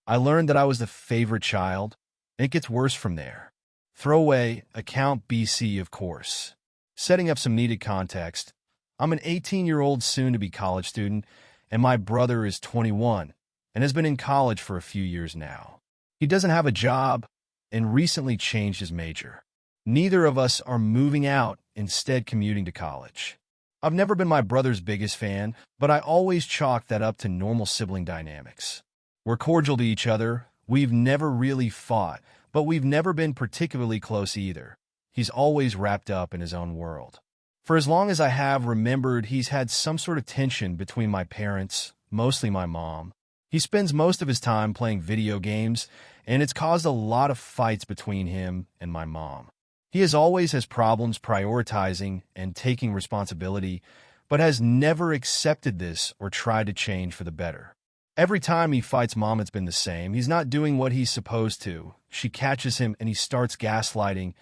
I learned that I was the favorite child, and it gets worse from there. Throwaway account BC, of course. Setting up some needed context, I'm an 18-year-old soon-to-be college student, and my brother is 21 and has been in college for a few years now. He doesn't have a job and recently changed his major. Neither of us are moving out, instead commuting to college. I've never been my brother's biggest fan, but I always chalk that up to normal sibling dynamics. We're cordial to each other, we've never really fought, but we've never been particularly close either. He's always wrapped up in his own world. For as long as I have remembered, he's had some sort of tension between my parents, mostly my mom. He spends most of his time playing video games, and it's caused a lot of fights between him and my mom. He always has problems prioritizing and taking responsibility, but has never accepted this or tried to change for the better. Every time he fights Mom, it's been the same. He's not doing what he's supposed to. She catches him and he starts gaslighting,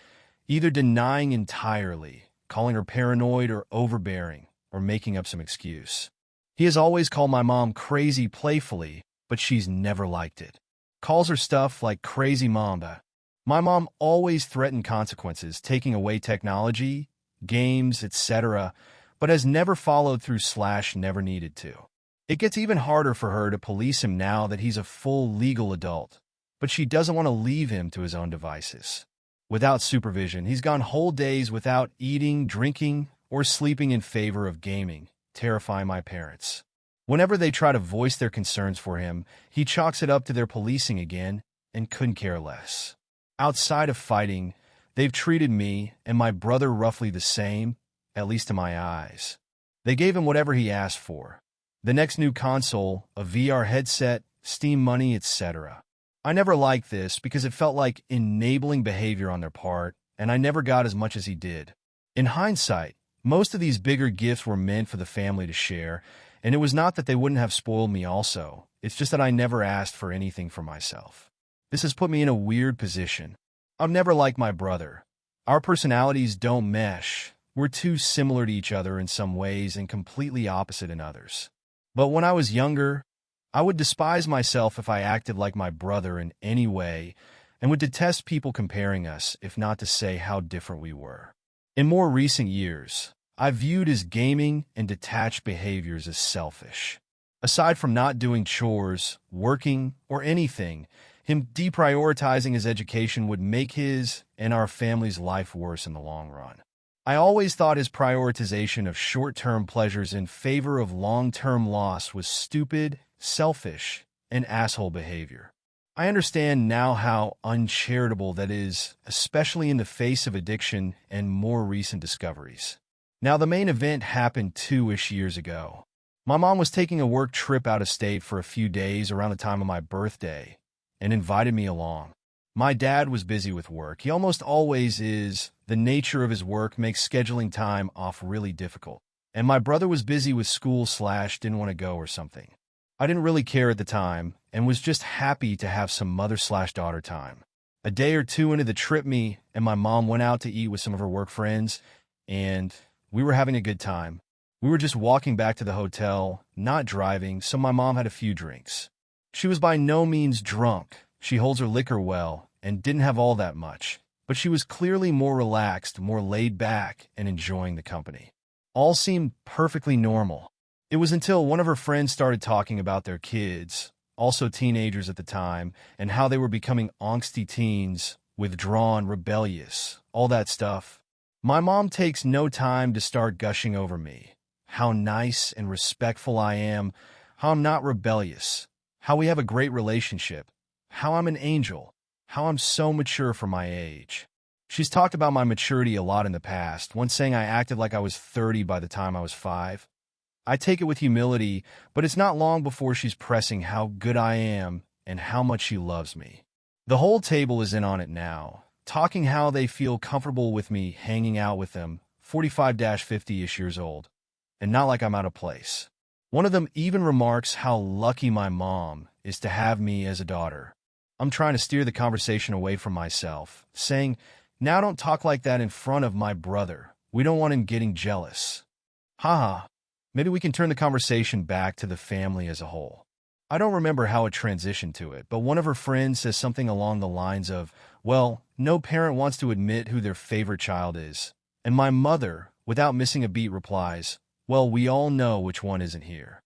either denying entirely, calling her paranoid or overbearing, or making up some excuse. He has always called my mom crazy playfully, but she's never liked it. Calls her stuff like crazy mamba. My mom always threatened consequences, taking away technology, games, etc., but has never followed through / never needed to. It gets even harder for her to police him now that he's a full legal adult, but she doesn't want to leave him to his own devices. Without supervision, he's gone whole days without eating, drinking, or sleeping in favor of gaming, terrifying my parents. Whenever they try to voice their concerns for him, he chalks it up to their policing again and couldn't care less. Outside of fighting, they've treated me and my brother roughly the same, at least in my eyes. They gave him whatever he asked for. The next new console, a VR headset, Steam money, etc. I never liked this because it felt like enabling behavior on their part, and I never got as much as he did. In hindsight, most of these bigger gifts were meant for the family to share, and it was not that they wouldn't have spoiled me also. It's just that I never asked for anything for myself. This has put me in a weird position. I've never liked my brother. Our personalities don't mesh. We're too similar to each other in some ways and completely opposite in others. But when I was younger, I would despise myself if I acted like my brother in any way and would detest people comparing us, if not to say how different we were. In more recent years, I viewed his gaming and detached behaviors as selfish. Aside from not doing chores, working, or anything, him deprioritizing his education would make his and our family's life worse in the long run. I always thought his prioritization of short-term pleasures in favor of long-term loss was stupid, selfish, and asshole behavior. I understand now how uncharitable that is, especially in the face of addiction and more recent discoveries. Now, the main event happened 2-ish years ago. My mom was taking a work trip out of state for a few days around the time of my birthday and invited me along. My dad was busy with work. He almost always is. The nature of his work makes scheduling time off really difficult. And my brother was busy with school / didn't want to go or something. I didn't really care at the time and was just happy to have some mother / daughter time. A day or two into the trip, me and my mom went out to eat with some of her work friends, and we were having a good time. We were just walking back to the hotel, not driving, so my mom had a few drinks. She was by no means drunk. She holds her liquor well and didn't have all that much, but she was clearly more relaxed, more laid back, and enjoying the company. All seemed perfectly normal. It was until one of her friends started talking about their kids, also teenagers at the time, and how they were becoming angsty teens, withdrawn, rebellious, all that stuff. My mom takes no time to start gushing over me. How nice and respectful I am, how I'm not rebellious, how we have a great relationship, how I'm an angel, how I'm so mature for my age. She's talked about my maturity a lot in the past, once saying I acted like I was 30 by the time I was 5. I take it with humility, but it's not long before she's pressing how good I am and how much she loves me. The whole table is in on it now, talking how they feel comfortable with me hanging out with them, 45-50-ish years old, and not like I'm out of place. One of them even remarks how lucky my mom is to have me as a daughter. I'm trying to steer the conversation away from myself, saying, now don't talk like that in front of my brother. We don't want him getting jealous. Haha, maybe we can turn the conversation back to the family as a whole. I don't remember how it transitioned to it, but one of her friends says something along the lines of, well, no parent wants to admit who their favorite child is. And my mother, without missing a beat, replies, well, we all know which one isn't here.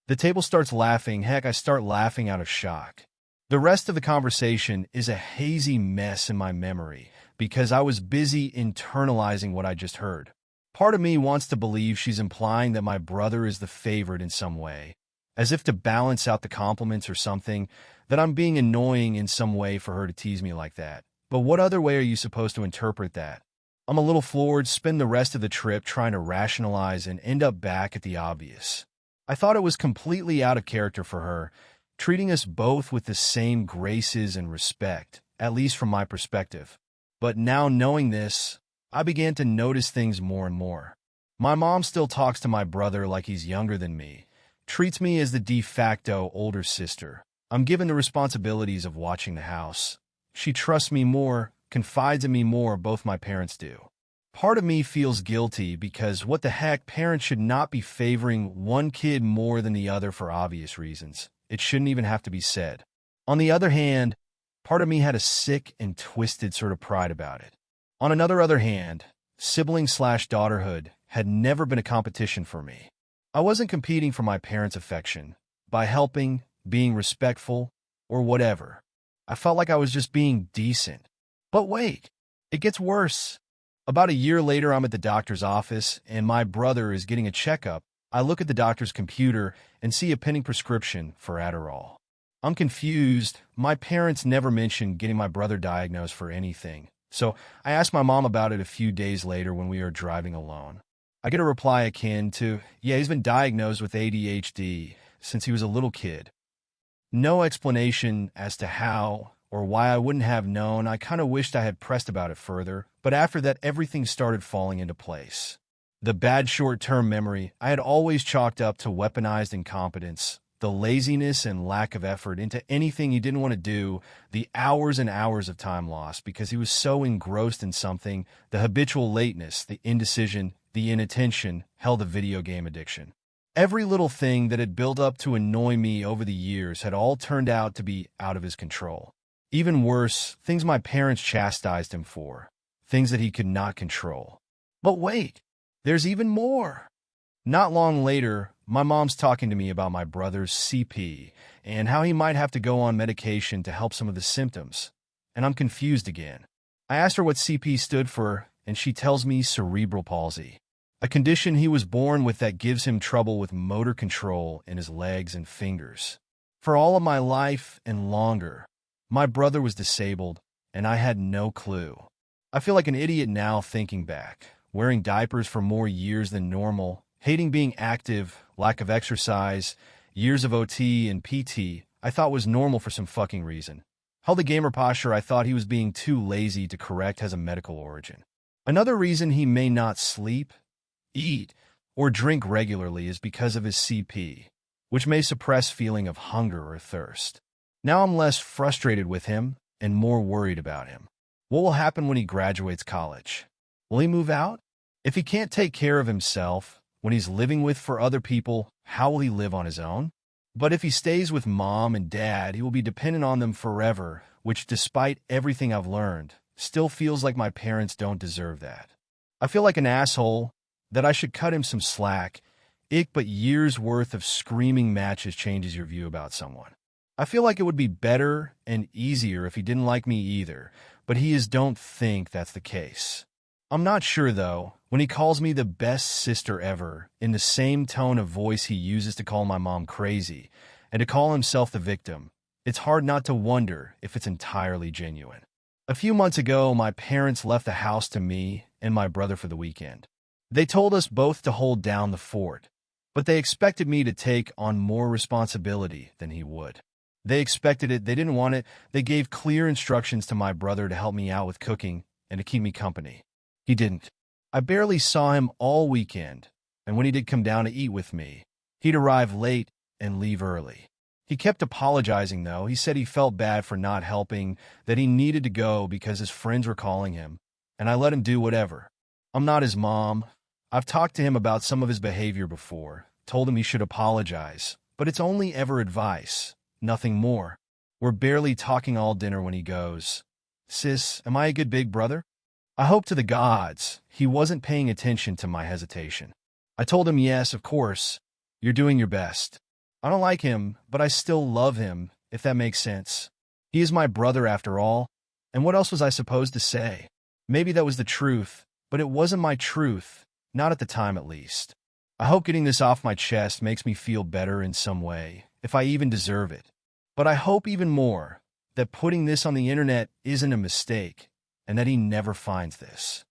The table starts laughing. Heck, I start laughing out of shock. The rest of the conversation is a hazy mess in my memory because I was busy internalizing what I just heard. Part of me wants to believe she's implying that my brother is the favorite in some way, as if to balance out the compliments or something, that I'm being annoying in some way for her to tease me like that. But what other way are you supposed to interpret that? I'm a little floored, spend the rest of the trip trying to rationalize and end up back at the obvious. I thought it was completely out of character for her, treating us both with the same graces and respect, at least from my perspective. But now knowing this, I began to notice things more and more. My mom still talks to my brother like he's younger than me, treats me as the de facto older sister. I'm given the responsibilities of watching the house. She trusts me more, confides in me more, both my parents do. Part of me feels guilty because what the heck, parents should not be favoring one kid more than the other for obvious reasons. It shouldn't even have to be said. On the other hand, part of me had a sick and twisted sort of pride about it. On another hand, sibling/daughterhood had never been a competition for me. I wasn't competing for my parents' affection by helping, being respectful, or whatever. I felt like I was just being decent. But wait, it gets worse. About a year later, I'm at the doctor's office, and my brother is getting a checkup. I look at the doctor's computer and see a pending prescription for Adderall. I'm confused. My parents never mentioned getting my brother diagnosed for anything, so I asked my mom about it a few days later when we were driving alone. I get a reply akin to, yeah, he's been diagnosed with ADHD since he was a little kid. No explanation as to how or why I wouldn't have known. I kind of wished I had pressed about it further, but after that, everything started falling into place. The bad short-term memory I had always chalked up to weaponized incompetence, the laziness and lack of effort into anything he didn't want to do, the hours and hours of time lost because he was so engrossed in something, the habitual lateness, the indecision, the inattention, hell, the video game addiction. Every little thing that had built up to annoy me over the years had all turned out to be out of his control. Even worse, things my parents chastised him for, things that he could not control. But wait, there's even more. Not long later, my mom's talking to me about my brother's CP and how he might have to go on medication to help some of the symptoms. And I'm confused again. I asked her what CP stood for, and she tells me cerebral palsy, a condition he was born with that gives him trouble with motor control in his legs and fingers. For all of my life and longer, my brother was disabled, and I had no clue. I feel like an idiot now thinking back, wearing diapers for more years than normal, hating being active, lack of exercise, years of OT and PT I thought was normal for some fucking reason. How the gamer posture I thought he was being too lazy to correct has a medical origin. Another reason he may not sleep, eat, or drink regularly is because of his CP, which may suppress feeling of hunger or thirst. Now I'm less frustrated with him and more worried about him. What will happen when he graduates college? Will he move out? If he can't take care of himself, when he's living with for other people, how will he live on his own? But if he stays with mom and dad, he will be dependent on them forever, which, despite everything I've learned, still feels like my parents don't deserve that. I feel like an asshole, that I should cut him some slack. But years worth of screaming matches changes your view about someone. I feel like it would be better and easier if he didn't like me either, but don't think that's the case. I'm not sure, though, when he calls me the best sister ever, in the same tone of voice he uses to call my mom crazy, and to call himself the victim, it's hard not to wonder if it's entirely genuine. A few months ago, my parents left the house to me and my brother for the weekend. They told us both to hold down the fort, but they expected me to take on more responsibility than he would. They expected it, they didn't want it. They gave clear instructions to my brother to help me out with cooking and to keep me company. He didn't. I barely saw him all weekend, and when he did come down to eat with me, he'd arrive late and leave early. He kept apologizing, though. He said he felt bad for not helping, that he needed to go because his friends were calling him, and I let him do whatever. I'm not his mom. I've talked to him about some of his behavior before, told him he should apologize, But it's only ever advice, nothing more. We're barely talking all dinner when he goes, "Sis, am I a good big brother?" I hope to the gods he wasn't paying attention to my hesitation. I told him, yes, of course, you're doing your best. I don't like him, but I still love him, if that makes sense. He is my brother after all, and what else was I supposed to say? Maybe that was the truth, but it wasn't my truth, not at the time at least. I hope getting this off my chest makes me feel better in some way, if I even deserve it. But I hope even more that putting this on the internet isn't a mistake, and that he never finds this.